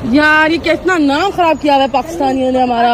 यार ये कितना नाम खराब किया हुआ है पाकिस्तानियों ने हमारा।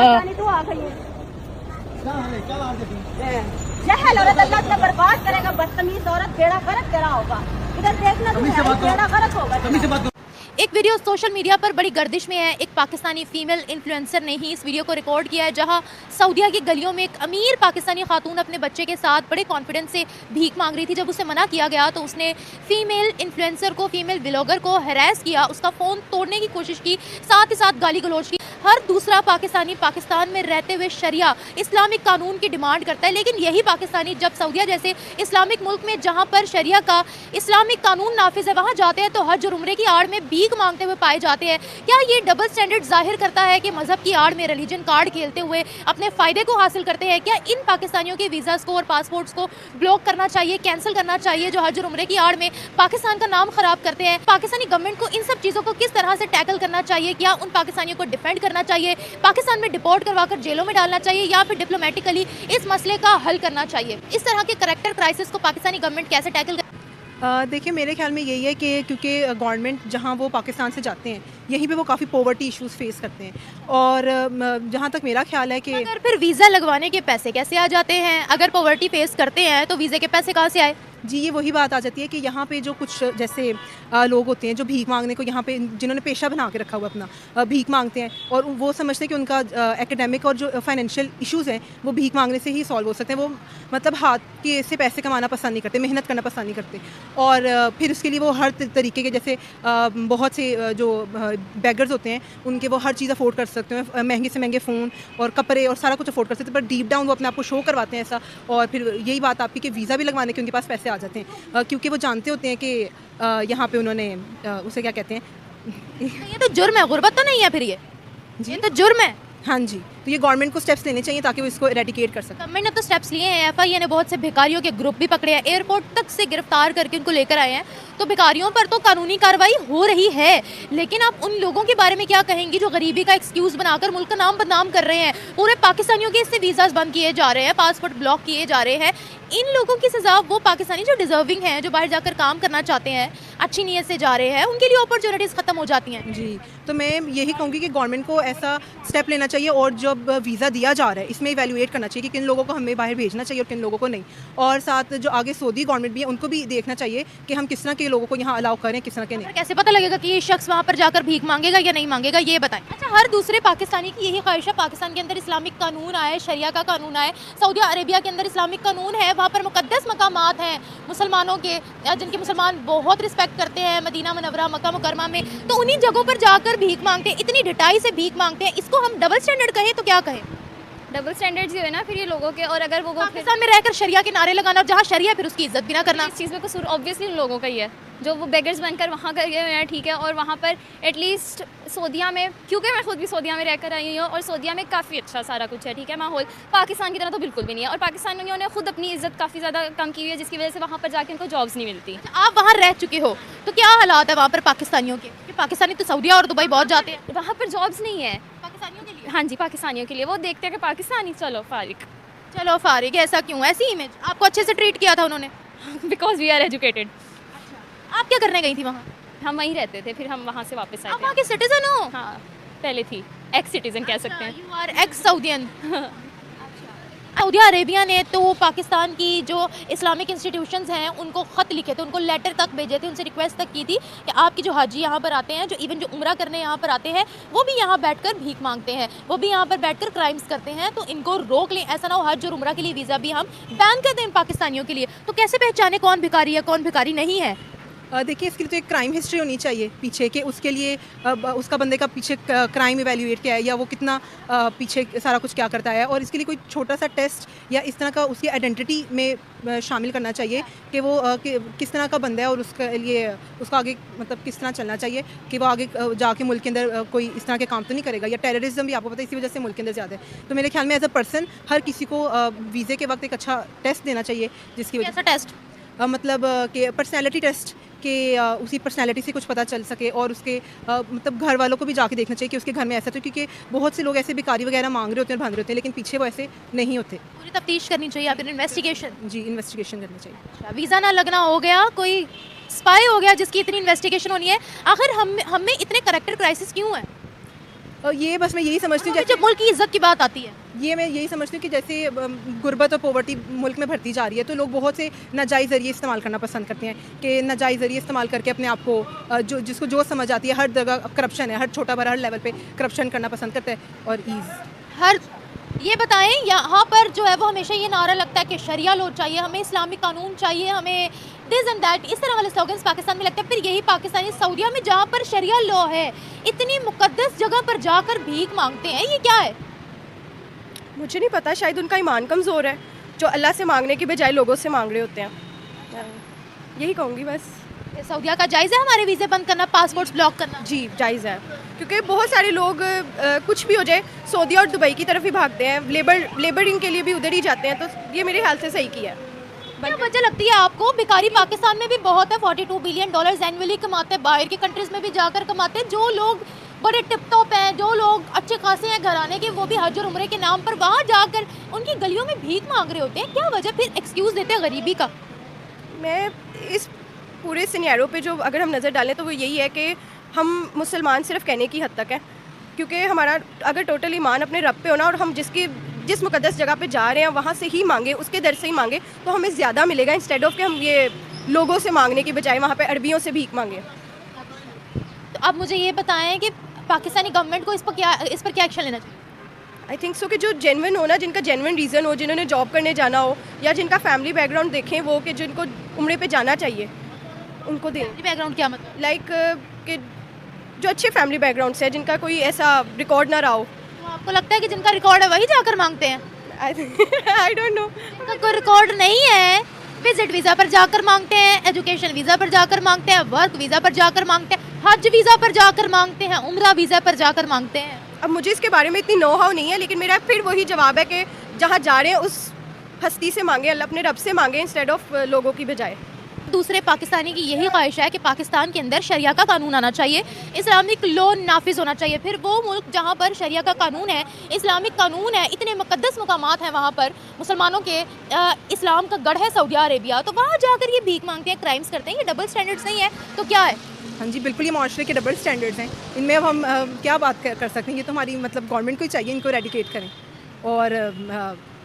बर्बाद करेगा, बदतमीज औरत, बेड़ा गर्क तेरा होगा। इधर देखना, बेड़ा गर्क होगा। एक वीडियो सोशल मीडिया पर बड़ी गर्दिश में है। एक पाकिस्तानी फीमेल इन्फ्लुएंसर ने ही इस वीडियो को रिकॉर्ड किया है, जहां सऊदीया की गलियों में एक अमीर पाकिस्तानी खातून अपने बच्चे के साथ बड़े कॉन्फिडेंस से भीख मांग रही थी। जब उसे मना किया गया तो उसने फीमेल इन्फ्लुएंसर को, फीमेल व्लॉगर को हैरेस किया, उसका फ़ोन तोड़ने की कोशिश की, साथ ही साथ गाली गलौज की। हर दूसरा पाकिस्तानी पाकिस्तान में रहते हुए शरिया इस्लामिक कानून की डिमांड करता है, लेकिन यही पाकिस्तानी जब सऊदीया जैसे इस्लामिक मुल्क में जहाँ पर शरिया का इस्लामिक कानून नाफिज है वहाँ जाते हैं तो हज और उम्रे की आड़ में भीख मांगते हुए पाए जाते हैं। क्या ये डबल स्टैंडर्ड जाहिर करता है कि मजहब की आड़ में रिलीजन कार्ड खेलते हुए अपने फ़ायदे को हासिल करते हैं? क्या इन पाकिस्तानियों के वीज़ास को और पासपोर्ट्स को ब्लॉक करना चाहिए, कैंसिल करना चाहिए, जो हज और उम्रे की आड़ में पाकिस्तान का नाम खराब करते हैं? पाकिस्तानी गवर्नमेंट को इन सब चीज़ों को किस तरह से टैकल करना चाहिए? क्या उन पाकिस्तानियों को डिफेंड करना चाहिए, पाकिस्तान में डिपोर्ट करवाकर जेलों में डालना चाहिए, या फिर डिप्लोमेटिकली इस मसले का हल करना चाहिए? इस तरह के करैक्टर क्राइसिस को पाकिस्तानी गवर्नमेंट कैसे टैकल देखिए, मेरे ख्याल में यही है कि क्योंकि गवर्नमेंट जहाँ वो पाकिस्तान से जाते हैं यहीं पे वो काफ़ी पॉवर्टी इश्यूज़ फेस करते हैं, और जहाँ तक मेरा ख्याल है कि अगर फिर वीज़ा लगवाने के पैसे कैसे आ जाते हैं? अगर पॉवर्टी फेस करते हैं तो वीज़े के पैसे कहाँ से आए? जी, ये वही बात आ जाती है कि यहाँ पे जो कुछ जैसे लोग होते हैं जो भीख मांगने को यहाँ पे, जिन्होंने पेशा बना के रखा हुआ अपना, भीख मांगते हैं और वो समझते हैं कि उनका एकेडमिक और जो फाइनेंशियल इश्यूज़ हैं वो भीख मांगने से ही सॉल्व हो सकते हैं। वो मतलब हाथ के से पैसे कमाना पसंद नहीं करते, मेहनत करना पसंद नहीं करते, और फिर उसके लिए वो हर तरीके के जैसे बहुत से जो बेगर्स होते हैं उनके वो हर चीज़ अफोर्ड कर सकते हैं, महंगे से महंगे फ़ोन और कपड़े और सारा कुछ अफोर्ड कर सकते हैं, पर डीप डाउन वो अपने आप को शो करवाते हैं ऐसा। और फिर यही बात आपकी कि वीज़ा भी लगवाने के उनके पास पैसे आ जाते हैं, क्योंकि वो जानते होते हैं कि यहाँ पे उन्होंने उसे क्या कहते हैं, ये तो जुर्म है, गुर्बत तो नहीं है फिर ये तो जुर्म है। हाँ जी, तो ये गवर्नमेंट को स्टेप्स लेने चाहिए ताकि वो इसको एरेडिकेट कर सके। गवर्नमेंट ने तो स्टेप्स लिए हैं, एफआईए ने बहुत से भिखारियों के ग्रुप भी पकड़े हैं, एयरपोर्ट तक से गिरफ्तार करके उनको लेकर आए हैं। तो भिखारियों पर तो कानूनी कार्रवाई हो रही है, लेकिन आप उन लोगों के बारे में क्या कहेंगी जो गरीबी का एक्सक्यूज़ बनाकर मुल्क का नाम बदनाम कर रहे हैं? पूरे पाकिस्तानियों के इससे वीज़ाज बंद किए जा रहे हैं, पासपोर्ट ब्लॉक किए जा रहे हैं। इन लोगों की सज़ा वो पाकिस्तानी जो डिजर्विंग हैं, जो बाहर जाकर काम करना चाहते हैं, अच्छी नीयत से जा रहे हैं, उनके लिए अपॉर्चुनिटीज़ ख़त्म हो जाती हैं। जी, तो मैं यही कहूँगी कि गवर्नमेंट को ऐसा स्टेप लेना चाहिए, और जब वीज़ा दिया जा रहा है इसमें इवैल्यूएट करना चाहिए कि किन लोगों को हमें बाहर भेजना चाहिए और किन लोगों को नहीं, और साथ जो आगे सऊदी गवर्नमेंट भी है उनको भी देखना चाहिए कि हम किस तरह के लोगों को यहाँ अलाउ करें, किस तरह के नहीं। कैसे पता लगेगा कि ये शख्स वहाँ पर जाकर भीख मांगेगा या नहीं मांगेगा, ये बताएं। अच्छा, हर दूसरे पाकिस्तानी की यही ख्वाहिश है पाकिस्तान के अंदर इस्लामिक कानून आए, शरिया का कानून आए। सऊदी अरेबिया के अंदर इस्लामिक कानून है, वहाँ पर मुकद्दस मकामात हैं मुसलमानों के, जिनके मुसलमान बहुत रिस्पेक्ट करते हैं, मदीना मुनव्वरा, मक्का मुकरमा में, तो उन्हीं जगहों पर जाकर भीख मांगते हैं, इतनी ढिठाई से भीख मांगते हैं। इसको हम डबल स्टैंडर्ड कहें तो क्या कहें? डबल स्टैंडर्ड्स ही है ना फिर ये लोगों के, और अगर वो पाकिस्तान में रहकर शरिया के नारे लगाना, और जहाँ शरिया फिर उसकी इज्जत भी ना करना, इस चीज़ में कसूर ऑब्वियसली उन लोगों का ही है जो वो बेगर्स बनकर वहाँ कर गए हैं, ठीक है। और वहाँ पर एटलीस्ट सऊदीया में, क्योंकि मैं खुद भी सऊदीया में रहकर आई हूँ, और सऊदीया में काफ़ी अच्छा सारा कुछ है, ठीक है, माहौल पाकिस्तान की तरह तो बिल्कुल भी नहीं है, और पाकिस्तानियों ने खुद अपनी इज्जत काफ़ी ज़्यादा कम की हुई है, जिसकी वजह से वहाँ पर जाके उनको जॉब्स नहीं मिलती। आप वहाँ रह चुके हो तो क्या हालात है वहाँ पर पाकिस्तानियों के? पाकिस्तानी तो सऊदीया और दुबई बहुत जाते हैं, वहाँ पर जॉब्स नहीं है पाकिस्तानियों के लिए। हाँ जी, पाकिस्तानियों के लिए वो देखते हैं कि पाकिस्तानी चलो फारिग, ऐसा क्यों? ऐसी इमेज आपको अच्छे से ट्रीट किया था उन्होंने? Because we are educated. आप क्या करने गई थी वहाँ? हम वहीं रहते थे, फिर हम वहाँ से वापस आए आप थे। वहाँ के सिटीजन हो? हाँ, पहले थी, एक्स सिटीजन कह सकते हैं। You are ex Saudian. Saudi Arabia ने तो पाकिस्तान की जो इस्लामिक इंस्टीट्यूशंस हैं उनको ख़त लिखे थे, उनको लेटर तक भेजे थे, उनसे रिक्वेस्ट तक की थी कि आपकी जो हाजी यहाँ पर आते हैं, जो इवन जो उम्रा करने यहाँ पर आते हैं, वो भी यहाँ बैठकर भीख मांगते हैं, वो भी यहाँ पर बैठकर क्राइम्स करते हैं, तो इनको रोक लें। ऐसा ना हो हज और उम्रा के लिए वीज़ा भी हम बैन कर दें पाकिस्तानियों के लिए। तो कैसे पहचाने कौन भिखारी है कौन भिखारी नहीं है? देखिए, इसके लिए तो एक क्राइम हिस्ट्री होनी चाहिए पीछे, कि उसके लिए उसका बंदे का पीछे क्राइम इवैल्यूएट क्या है, या वो कितना पीछे सारा कुछ क्या करता है, और इसके लिए कोई छोटा सा टेस्ट या इस तरह का उसकी आइडेंटिटी में शामिल करना चाहिए कि वो किस तरह का बंदा है, और उसके लिए उसका आगे मतलब किस तरह चलना चाहिए कि वो आगे जाके मुल्क के अंदर कोई इस तरह के काम तो नहीं करेगा, या टेररिज्म भी आपको पता है इसी वजह से मुल्क के अंदर ज़्यादा है। तो मेरे ख्याल में एज अ पर्सन हर किसी को वीज़े के वक्त एक अच्छा टेस्ट देना चाहिए, जिसकी वजह ऐसा टेस्ट मतलब कि पर्सनैलिटी टेस्ट, कि उसी पर्सनैलिटी से कुछ पता चल सके, और उसके मतलब घर वालों को भी जाके देखना चाहिए कि उसके घर में ऐसा तो, क्योंकि बहुत से लोग ऐसे भिखारी वगैरह मांग रहे होते हैं और भांग रहे होते हैं, लेकिन पीछे वो ऐसे नहीं होते। पूरी तफ्तीश करनी चाहिए, या फिर इन्वेस्टिगेशन? जी, इन्वेस्टिगेशन करनी चाहिए। वीज़ा ना लगना हो गया, कोई स्पाई हो गया जिसकी इतनी इन्वेस्टिगेशन होनी है। आखिर हम में इतने करैक्टर क्राइसिस क्यों है? ये बस मैं यही समझती हूँ, जब मुल्क की इज्जत की बात आती है, ये मैं यही समझती हूँ कि जैसे गुर्बत और पॉवर्टी मुल्क में बढ़ती जा रही है, तो लोग बहुत से नाजायज़ ज़रिए इस्तेमाल करना पसंद करते हैं कि नाजायज़ ज़रिए इस्तेमाल करके अपने आप को जो जिसको जो समझ आती है, हर जगह करप्शन है, हर छोटा बड़ा हर लेवल पे करप्शन करना पसंद करता है और हर ये बताएं यहाँ पर जो है वो हमेशा ये नारा लगता है कि शरिया लॉ चाहिए, हमें इस्लामिक कानून चाहिए, हमें दिस एंड दैट, इस तरह वाले स्लोगन्स पाकिस्तान में लगते हैं। फिर यही पाकिस्तानी सऊदीया में जहाँ पर शरिया लॉ है, इतनी मुकद्दस जगह पर जाकर भीख मांगते हैं, ये क्या है? मुझे नहीं पता, शायद उनका ईमान कमज़ोर है जो अल्लाह से मांगने की बजाय लोगों से मांग रहे होते हैं। यही कहूँगी बस। सऊदीया का जायज़ है हमारे वीज़े बंद करना, पासपोर्ट्स ब्लॉक करना? जी जायज़ है, क्योंकि बहुत सारे लोग कुछ भी हो जाए सऊदी और दुबई की तरफ ही भागते हैं, लेबरिंग के लिए भी उधर ही जाते हैं, तो ये मेरे ख्याल से सही किया है। क्या वजह लगती है आपको? भिखारी पाकिस्तान में भी बहुत है, $42 बिलियन एनुअली कमाते हैं, बाहर के कंट्रीज़ में भी जाकर कमाते हैं। जो लोग बड़े टिप टॉप हैं, जो लोग अच्छे खासे हैं घराने के, वो भी हज और उम्रे के नाम पर वहाँ जाकर उनकी गलियों में भीख मांग रहे होते हैं। क्या वजह? फिर एक्सक्यूज़ देते हैं गरीबी का। मैं इस पूरे सिनेरियो पे जो अगर हम नज़र डालें तो वो यही है कि हम मुसलमान सिर्फ कहने की हद तक है, क्योंकि हमारा अगर टोटल ईमान अपने रब पे होना और हम जिस मुकद्दस जगह पे जा रहे हैं वहाँ से ही मांगे, उसके दर से ही मांगे, तो हमें ज़्यादा मिलेगा, इंस्टेड ऑफ कि हम ये लोगों से मांगने की बजाय वहाँ पे अरबियों से भीख मांगे। तो अब मुझे ये बताएं कि पाकिस्तानी गवर्नमेंट को इस पर क्या एक्शन लेना चाहिए? आई थिंक सो कि जो जेन्युइन हो ना, जिनका जेन्युइन रीज़न हो, जिन्होंने जॉब करने जाना हो या जिनका फैमिली बैकग्राउंड देखें वो, कि जिनको उम्रे पे जाना चाहिए उनको दें। बैकग्राउंड क्या मतलब? लाइक कि जो अच्छे फैमिली बैकग्राउंड से है, जिनका कोई ऐसा रिकॉर्ड ना रहा हो। तो आपको लगता है कि जिनका रिकॉर्ड है वही जाकर मांगते हैं? आई डोंट नो, जिनका कोई रिकॉर्ड नहीं है, विजिट वीज़ा पर जाकर मांगते हैं, एजुकेशन वीज़ा पर जाकर मांगते हैं, वर्क वीज़ा पर जाकर मांगते हैं, हज वीज़ा पर जाकर मांगते हैं, उम्रा वीज़ा पर जाकर मांगते हैं। अब मुझे इसके बारे में इतनी नो हाउ नहीं है, लेकिन मेरा फिर वही जवाब है कि जहाँ जा रहे हैं उस हस्ती से मांगे, अल्लाह अपने रब से मांगे इंस्टेड ऑफ लोगों की बजाय। दूसरे पाकिस्तानी की यही ख्वाहिश है कि पाकिस्तान के अंदर शरिया का कानून आना चाहिए, इस्लामिक लॉ नाफिज होना चाहिए। फिर वो मुल्क जहाँ पर शरिया का कानून है, इस्लामिक कानून है, इतने मुकद्दस मकामात हैं वहाँ पर, मुसलमानों के इस्लाम का गढ़ है सऊदी अरेबिया, तो वहाँ जाकर ये भीख मांगते हैं, क्राइम्स करते हैं, ये डबल स्टैंडर्ड्स नहीं है तो क्या है? हाँ जी बिल्कुल, ये माशरे के डबल स्टैंडर्ड्स हैं, इनमें अब हम क्या बात कर सकते हैं? ये तो हमारी मतलब गवर्नमेंट को ही चाहिए इनको रेडिकेट करें और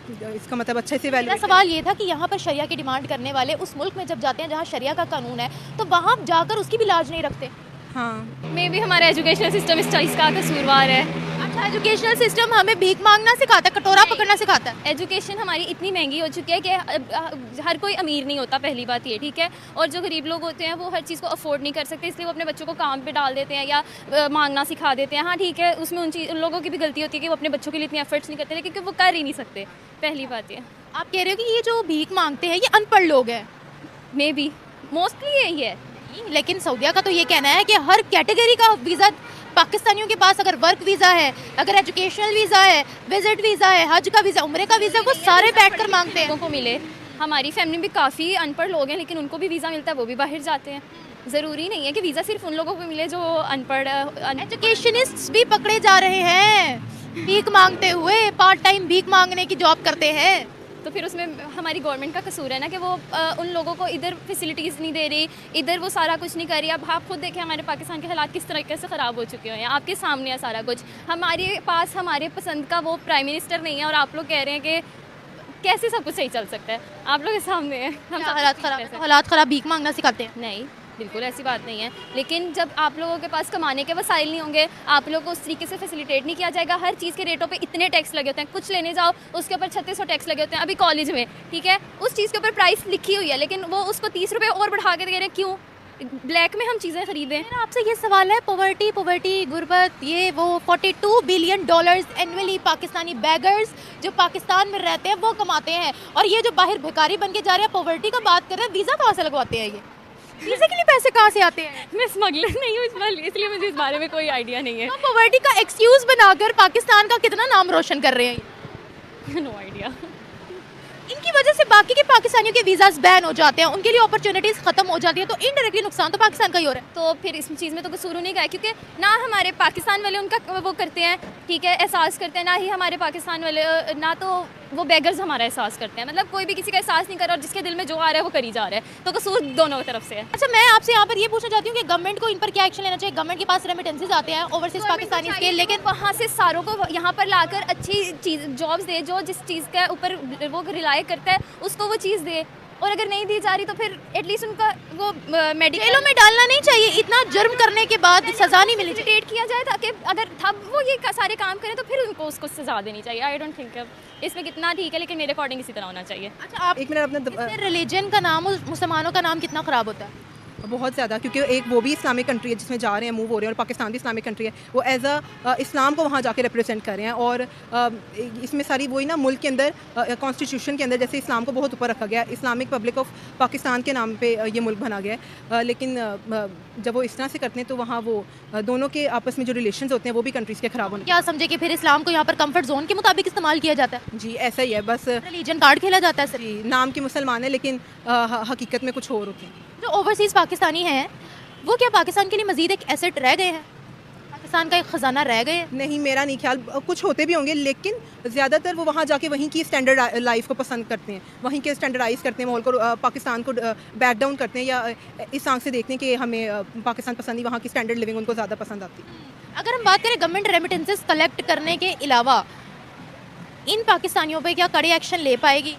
इसका मतलब अच्छे से मेरा सवाल ये था कि यहाँ पर शरिया की डिमांड करने वाले उस मुल्क में जब जाते हैं जहाँ शरिया का कानून है, तो वहाँ जाकर उसकी भी लाज नहीं रखते। हाँ, मे भी हमारा एजुकेशनल सिस्टम इस चीज़ का कसूरवार है। अच्छा, एजुकेशनल सिस्टम हमें भीख मांगना सिखाता है, कटोरा पकड़ना सिखाता है। एजुकेशन हमारी इतनी महंगी हो चुकी है कि हर कोई अमीर नहीं होता, पहली बात ये, ठीक है। और जो गरीब लोग होते हैं वो हर चीज़ को अफोर्ड नहीं कर सकते, इसलिए वो अपने बच्चों को काम पे डाल देते हैं या मांगना सिखा देते हैं। हाँ ठीक है, उसमें उन लोगों की भी गलती होती है कि वो अपने बच्चों के लिए इतनी एफर्ट्स नहीं करते, लेकिन क्योंकि वो कर ही नहीं सकते, पहली बात ये। आप कह रहे हो कि ये जो भीख मांगते हैं ये अनपढ़ लोग हैं? मे बी मोस्टली यही है, लेकिन सऊदीया का तो ये कहना है कि हर कैटेगरी का वीज़ा पाकिस्तानियों के पास, अगर वर्क वीज़ा है, अगर एजुकेशनल वीज़ा है, विजिट वीज़ा है, हज का वीज़ा, उम्रे का वीज़ा, वो सारे बैठकर मांगते हैं। लोगों को मिले। हमारी फैमिली में काफ़ी अनपढ़ लोग हैं, लेकिन उनको भी वीज़ा मिलता है, वो भी बाहर जाते हैं। ज़रूरी नहीं है कि वीज़ा सिर्फ उन लोगों को मिले जो अनपढ़। एजुकेशनिस्ट भी पकड़े जा रहे हैं भीख मांगते हुए, पार्ट टाइम भीख मांगने की जॉब करते हैं। तो फिर उसमें हमारी गवर्नमेंट का कसूर है ना कि वो उन लोगों को इधर फैसिलिटीज़ नहीं दे रही, इधर वो सारा कुछ नहीं कर रही। अब आप खुद देखें हमारे पाकिस्तान के हालात किस तरीके से ख़राब हो चुके हैं, आपके सामने है सारा कुछ। हमारे पास हमारे पसंद का वो प्राइम मिनिस्टर नहीं है और आप लोग कह रहे हैं कि कैसे सब कुछ सही चल सकता है। आप लोग के सामने है, हम हालात ख़राब भीख मांगना सिखाते हैं? नहीं, बिल्कुल ऐसी बात नहीं है। लेकिन जब आप लोगों के पास कमाने के वसाइल नहीं होंगे, आप लोगों को उस तरीके से फैसिलिटेट नहीं किया जाएगा। हर चीज़ के रेटों पे इतने टैक्स लगे होते हैं, कुछ लेने जाओ उसके ऊपर 3600 टैक्स लगे होते हैं। अभी कॉलेज में, ठीक है, उस चीज़ के ऊपर प्राइस लिखी हुई है, लेकिन वो उसको 30 रुपये और बढ़ा के दे रहे हैं। क्यों? ब्लैक में हम चीज़ें खरीदें। मेरा आपसे ये सवाल है, पॉवर्टी, गुर्बत, ये वो $42 बिलियन एनुअली पाकिस्तानी बैगर्स जो पाकिस्तान में रहते हैं वो कमाते हैं, और ये जो बाहर भिखारी बन के जा रहे हैं, पॉवर्टी का बात कर रहे हैं, वीज़ा कहाँ से लगवाते हैं? ये वीज़े के लिए पैसे कहाँ से आते हैं? मैं स्मगलर नहीं हूँ इसलिए मुझे इस बारे में कोई आइडिया नहीं है। तो पॉवर्टी का एक्सक्यूज़ बनाकर पाकिस्तान का कितना नाम रोशन कर रहे हैं? No idea. इनकी इसकी वजह से बाकी के पाकिस्तानियों के वीज़ाज बैन हो जाते हैं, उनके लिए अपॉर्चुनिटीज़ खत्म हो जाती है, तो इनडायरेक्टली नुकसान तो पाकिस्तान का ही हो रहा है। तो फिर इस चीज़ में तो कसूर उन्हीं का है, क्योंकि ना हमारे पाकिस्तान वाले उनका वो करते हैं, ठीक है, एहसास करते हैं, ना ही हमारे पाकिस्तान वाले, ना तो वो बेगर्स हमारा एहसास करते हैं। मतलब कोई भी किसी का एहसास नहीं कर रहा और जिसके दिल में जो आ रहा है वो करी जा रहा है, तो कसूर दोनों तरफ से है। अच्छा, मैं आपसे यहाँ पर ये पूछना चाहती हूँ कि गवर्नमेंट को इन पर क्या एक्शन लेना चाहिए। गवर्नमेंट के पास रेमिटेंसेज आते हैं ओवरसीज पाकिस्तानी के, लेकिन वहाँ से सारों को यहाँ पर लाकर अच्छी चीज़ जॉब्स दे, जो जिस चीज़ के ऊपर वो रिलाई करता है उसको वो चीज़ दे, और अगर नहीं दी जा रही तो फिर एटलीस्ट उनका वो जेलों में डालना नहीं चाहिए। इतना जुर्म करने के बाद सजा नहीं मिलनी चाहिए। डिटेट किया जाए ताकि अगर तब वो ये सारे काम करें तो फिर उनको उसको सजा देनी चाहिए। आई डोंट थिंक इसमें कितना ठीक है, लेकिन मेरे अकॉर्डिंग इसी तरह होना चाहिए। अच्छा, आप एक मिनट अपना रिलीजन का नाम और मुसलमानों का नाम कितना ख़राब होता है? बहुत ज़्यादा, क्योंकि एक वो भी इस्लामिक कंट्री है जिसमें जा रहे हैं, मूव हो रहे हैं, और पाकिस्तान भी इस्लामिक कंट्री है, वो एज इस्लाम को वहाँ जाके रिप्रेजेंट कर रहे हैं। और इसमें सारी वही ना, मुल्क के अंदर कॉन्स्टिट्यूशन के अंदर जैसे इस्लाम को बहुत ऊपर रखा गया, इस्लामिक पब्लिक ऑफ पाकिस्तान के नाम पे ये मुल्क बना गया है। लेकिन जब वो इस तरह से करते हैं तो वहाँ वो दोनों के आपस में जो रिलेशन होते हैं वो भी कंट्रीज़ के ख़राब होने। क्या समझे कि फिर इस्लाम को यहाँ पर कंफर्ट जोन के मुताबिक इस्तेमाल किया जाता है? जी ऐसा ही है, बस रिलीजन कार्ड खेला जाता है सर। जी, नाम के मुसलमान है लेकिन हकीकत में कुछ और होते हैं। जो ओवरसीज़ पाकिस्तानी हैं वो क्या पाकिस्तान के लिए मजीद एक एसेट रह गए हैं? पाकिस्तान का एक ख़जाना रह गए हैं? नहीं, मेरा नहीं ख्याल, कुछ होते भी होंगे, लेकिन ज़्यादातर वो वहाँ जाके वहीं की स्टैंडर्ड लाइफ को पसंद करते हैं, वहीं के स्टैंडर्डाइज करते हैं माहौल को, पाकिस्तान को बैक डाउन करते हैं, या इस आंख से देखते हैं कि हमें पाकिस्तान पसंद नहीं, वहाँ की स्टैंडर्ड लिविंग उनको ज़्यादा पसंद आती है। अगर हम बात करें गवर्नमेंट रेमिटेंसेस कलेक्ट करने के अलावा इन पाकिस्तानियों पे क्या कड़े एक्शन ले पाएगी?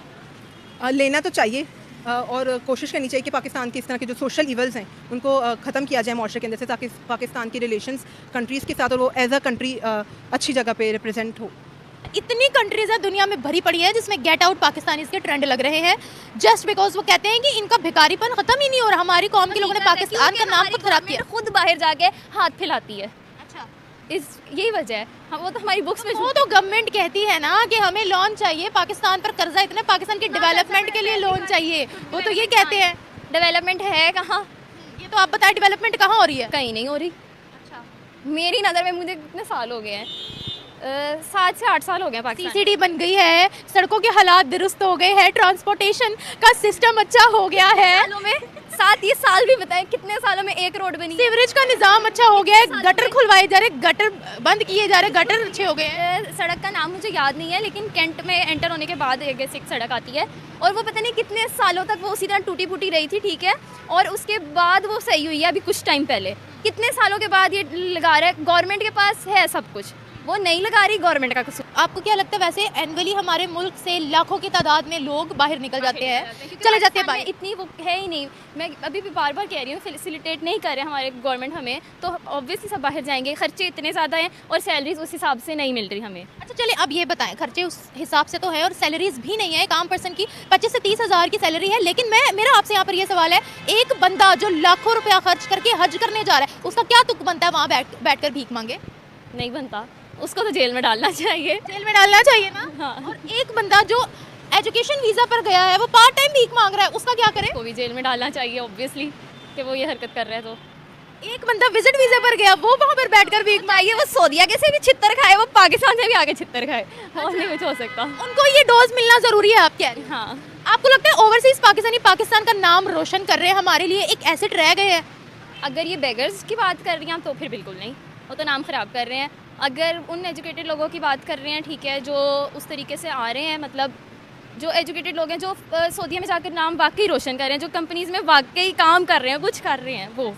लेना तो चाहिए, और कोशिश करनी चाहिए कि पाकिस्तान के इस तरह के जो सोशल इवल्स हैं उनको ख़त्म किया जाए माशरे के अंदर से, ताकि पाकिस्तान की रिलेशंस कंट्रीज़ के साथ और वो एज अ कंट्री अच्छी जगह पे रिप्रेजेंट हो। इतनी कंट्रीज हैं दुनिया में भरी पड़ी हैं जिसमें गेट आउट पाकिस्तानीज़ के ट्रेंड लग रहे हैं, जस्ट बिकॉज वो कहते हैं कि इनका भिखारीपन ख़त्म ही नहीं हो रहा। हमारी कौम के लोगों ने पाकिस्तान का नाम खुद खराब किया, खुद बाहर जाके हाथ फैलाती है। अच्छा, इस यही वजह है। वो तो हमारी बुक्स में वो तो गवर्नमेंट कहती है ना कि हमें लोन चाहिए, पाकिस्तान पर कर्जा इतने, पाकिस्तान की डेवलपमेंट के लिए लोन चाहिए, वो तो ये कहते हैं। डेवलपमेंट है कहाँ? ये तो आप बताएं, डेवलपमेंट कहाँ हो रही है? कहीं नहीं हो रही। अच्छा, मेरी नज़र में मुझे कितने साल हो गए हैं, 7 से 8 साल हो गए पाकिस्तान। सीसीडी बन गई है, सड़कों के हालात दुरुस्त हो गए हैं, ट्रांसपोर्टेशन का सिस्टम अच्छा हो गया है। सालों में 7 ये साल भी बताएं कितने सालों में एक रोड बनी, सीवरेज का निज़ाम अच्छा हो गया है, गटर खुलवाए जा रहे, गटर बंद किए जा रहे, गटर अच्छे हो गए हैं। सड़क का नाम मुझे याद नहीं है, लेकिन कैंट में एंटर होने के बाद एक सड़क आती है, और वो पता नहीं कितने सालों तक वो उसी तरह टूटी फूटी रही थी, ठीक है, और उसके बाद वो सही हुई है अभी कुछ टाइम पहले। कितने सालों के बाद ये लगा रहा है, गवर्नमेंट के पास है सब कुछ, वो नहीं लगा रही, गवर्नमेंट का कसूर। आपको क्या लगता है वैसे एनुअली हमारे मुल्क से लाखों की तादाद में लोग बाहर निकल जाते हैं, चले जाते हैं बाहर? इतनी वो है ही नहीं, मैं अभी भी बार बार कह रही हूँ, फैसिलिटेट नहीं कर रहे हमारे गवर्नमेंट हमें, तो ऑब्वियसली सब बाहर जाएंगे। खर्चे इतने ज़्यादा हैं और सैलरीज उस हिसाब से नहीं मिल रही हमें। अच्छा चलिए, अब ये बताएं, खर्चे उस हिसाब से तो है और सैलरीज भी नहीं है। एक आम पर्सन की 25 से 30 हज़ार की सैलरी है, लेकिन मेरा आपसे यहाँ पर ये सवाल है, एक बंदा जो लाखों रुपया खर्च करके हज करने जा रहा है, उसका क्या तुक बनता है वहाँ बैठ कर भीख मांगे? नहीं बनता, उसको तो जेल में डालना चाहिए। जेल में डालना चाहिए ना। हाँ। और एक बंदा जो एजुकेशन वीज़ा पर गया है, वो पार्ट टाइम भीख मांग रहा है, उसका क्या करें? वो भी जेल में डालना चाहिए ऑब्वियसली, कि वो ये हरकत कर रहा है। तो एक बंदा विजिट वीज़ा पर गया, वो वहाँ पर बैठकर भीख मांगिए, वो सऊदीया के से भी छितर खाए, वो पाकिस्तान से भी आगे छितर खाए, और नहीं कुछ हो सकता। उनको ये डोज मिलना ज़रूरी है, आप कह रहे हैं? हाँ। आपको लगता है ओवरसीज़ पाकिस्तानी पाकिस्तान का नाम रोशन कर रहे हैं, हमारे लिए एक एसेट रह गए हैं? अगर ये बेगर्स की बात कर रही हैं तो फिर बिल्कुल नहीं, वो तो नाम ख़राब कर रहे हैं। अगर उन एजुकेटेड लोगों की बात कर रहे हैं, ठीक है, जो उस तरीके से आ रहे हैं, मतलब जो एजुकेटेड लोग हैं, जो सऊदीया में जाकर नाम वाकई रोशन कर रहे हैं, जो कंपनीज़ में वाकई काम कर रहे हैं, कुछ कर रहे हैं, वो